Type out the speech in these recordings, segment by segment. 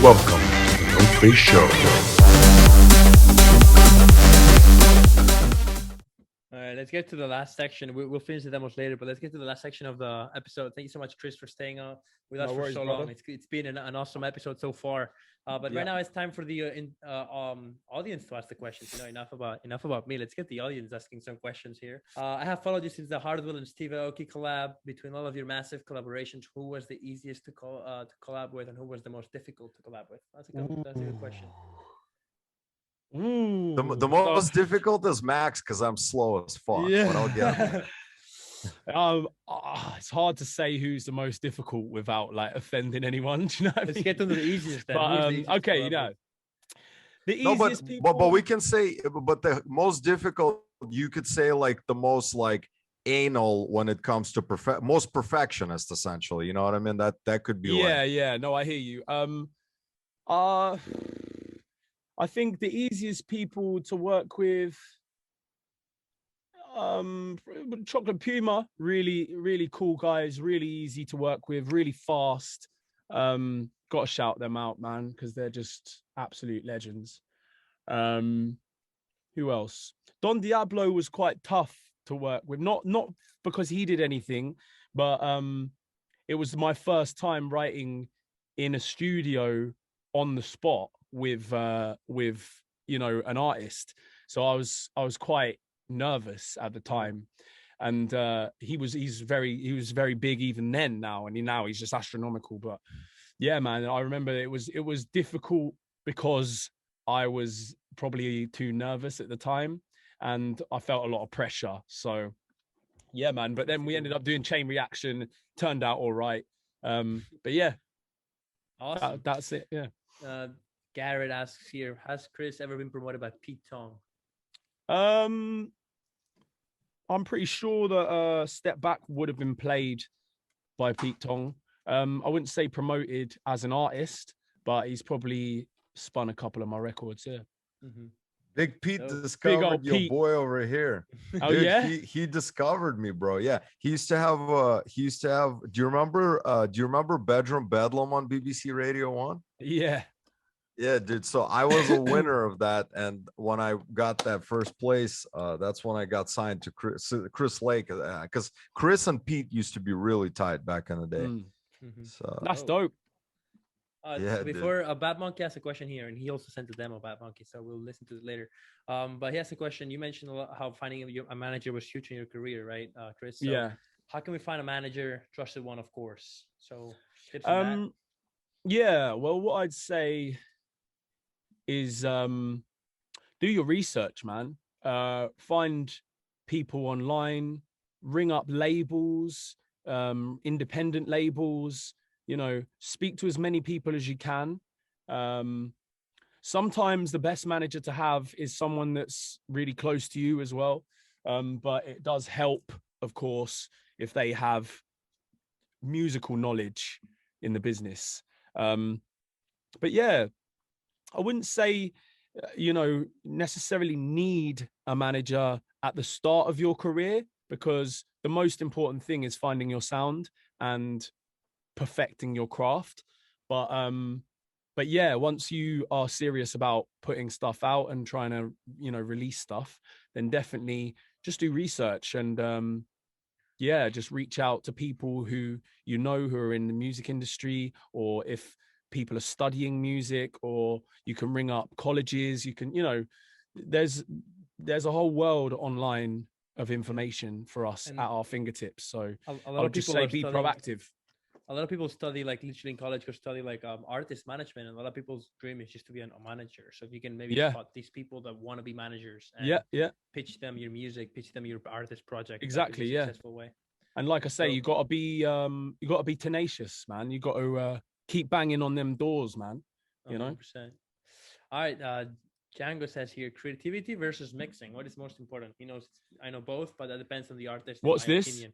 Welcome to the Noface Show. All right, let's get to the last section. We'll finish the demos later, but let's get to the last section of the episode. Thank you so much, Kris, for staying with us for so long. It's been an awesome episode so far. But right now it's time for the audience to ask the questions. Enough about me. Let's get the audience asking some questions here. I have followed you since the Hardwell and Steve Aoki collab. Between all of your massive collaborations, who was the easiest to collab with, and who was the most difficult to collab with? That's a good question. The most difficult is Max because I'm slow as fuck. Yeah. But I'll get it's hard to say who's the most difficult without like offending anyone. Do you know what Let's I mean? get to the easiest then. But, the easiest okay, the easiest people. but we can say, but the most difficult, you could say like the most like anal when it comes to most perfectionist, essentially. You know what I mean? That could be. Yeah. No, I hear you. I think the easiest people to work with, Chocolate Puma, really cool guys, really easy to work with, really fast. Gotta shout them out, man, because they're just absolute legends. Who else? Don Diablo was quite tough to work with, not because he did anything, but it was my first time writing in a studio on the spot with an artist, so I was quite nervous at the time, and he's very big even then. Now he's just astronomical. But yeah, man, I remember it was difficult because I was probably too nervous at the time and I felt a lot of pressure. So yeah, man, but then we ended up doing Chain Reaction, turned out all right. But yeah, awesome. That's it. Yeah. Garrett asks here, has Kris ever been promoted by Pete Tong? I'm pretty sure that Step Back would have been played by Pete Tong. I wouldn't say promoted as an artist, but he's probably spun a couple of my records. Yeah. Mm-hmm. Big Pete discovered your boy over here. Oh, dude, yeah, he discovered me, bro. Yeah, he used to have. Do you remember Bedroom Bedlam on BBC Radio 1? Yeah, dude. So I was a winner of that, and when I got that first place, that's when I got signed to Chris Lake, because Chris and Pete used to be really tight back in the day. Mm-hmm. So that's dope. Yeah. So before Bad Monkey has a question here, and he also sent a demo, Bad Monkey, so we'll listen to it later. But he has a question. You mentioned a lot how finding a manager was huge in your career, right, Kris? So yeah. How can we find a manager, trusted one, of course? So tips on that. Yeah. Well, what I'd say is do your research, man. Find people online, ring up labels, independent labels, speak to as many people as you can. Sometimes the best manager to have is someone that's really close to you as well, but it does help, of course, if they have musical knowledge in the business. But yeah, I wouldn't say, necessarily need a manager at the start of your career, because the most important thing is finding your sound and perfecting your craft. But yeah, once you are serious about putting stuff out and trying to, release stuff, then definitely just do research and, just reach out to people who who are in the music industry, or if people are studying music, or you can ring up colleges. You can, there's a whole world online of information for us at our fingertips. So a lot of just people say be proactive. A lot of people study like literally in college, or study like artist management, and a lot of people's dream is just to be a manager. So if you can maybe spot these people that want to be managers and pitch them your music, pitch them your artist project. Exactly. Yeah. Successful way. And like I say, you got to be tenacious, man. You got to keep banging on them doors, man. 100%. All right. Django says here, creativity versus mixing. What is most important? I know both, but that depends on the artist. What's this? Opinion.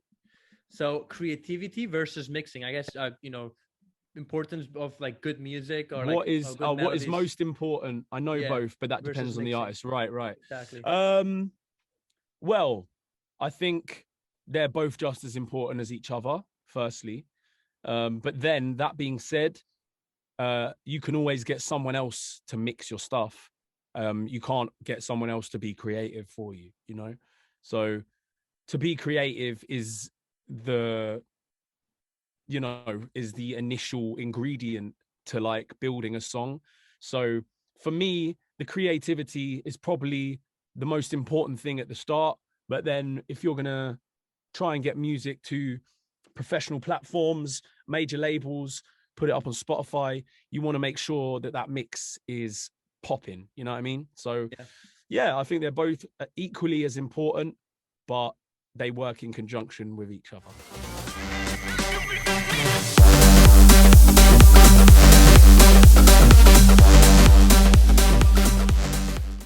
So creativity versus mixing. I guess importance of like good music, or what is most important. I know both, but that depends on the artist. Right. Exactly. Well, I think they're both just as important as each other, firstly. But then that being said, you can always get someone else to mix your stuff. You can't get someone else to be creative for you, you know? So to be creative is the initial ingredient to like building a song. So for me, the creativity is probably the most important thing at the start. But then if you're going to try and get music to professional platforms, major labels, put it up on Spotify, you want to make sure that that mix is popping. You know what I mean? So yeah, I think they're both equally as important, but they work in conjunction with each other.